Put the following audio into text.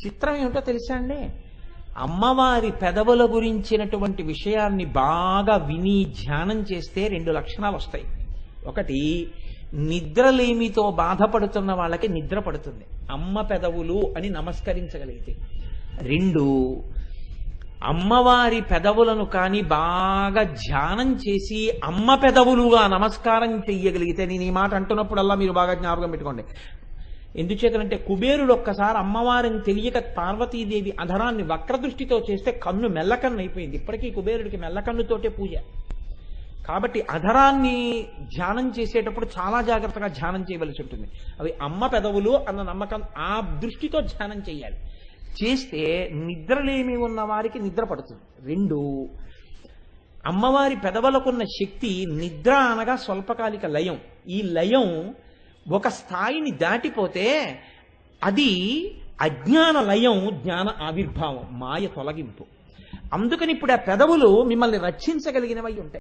చిత్రం ఏమిటో తెలుసా అండి? అమ్మవారి పెదవుల గురించినటువంటి విషయాన్ని బాగా విని ధ్యానం చేస్తే 2 లక్షణాలు వస్తాయి. ఒకటి, నిద్రలేమితో బాధపడుతున్న వాళ్ళకి నిద్ర పడుతుంది అమ్మ పెదవులు అని నమస్కరించగలిగితే. 2, అమ్మవారి పెదవులను కానీ బాగా ధ్యానం చేసి అమ్మ పెదవులుగా నమస్కారం చెయ్యగలిగితే, నేను ఈ మాట అంటున్నప్పుడల్లా మీరు బాగా జ్ఞాపకం పెట్టుకోండి. ఎందుచేతనంటే కుబేరుడు ఒక్కసారి అమ్మవారిని తెలియక పార్వతీదేవి అధరాన్ని వక్రదృష్టితో చేస్తే కన్ను మెల్లకన్ను అయిపోయింది. ఇప్పటికీ కుబేరుడికి మెల్లకన్నుతోటే పూజ. కాబట్టి అధరాన్ని ధ్యానం చేసేటప్పుడు చాలా జాగ్రత్తగా ధ్యానం చేయవలసి ఉంటుంది. అవి అమ్మ పెదవులు అన్న నమ్మకం, ఆ దృష్టితో ధ్యానం చేయాలి. చేస్తే నిద్రలేమి ఉన్న వారికి నిద్ర పడుతుంది. 2, అమ్మవారి పెదవులకున్న శక్తి, నిద్ర అనగా స్వల్పకాలిక లయం. ఈ లయం ఒక స్థాయిని దాటిపోతే అది అజ్ఞాన లయం, జ్ఞాన ఆవిర్భావం, మాయ తొలగింపు. అందుకని ఇప్పుడు ఆ పెదవులు మిమ్మల్ని రక్షించగలిగినవై ఉంటాయి.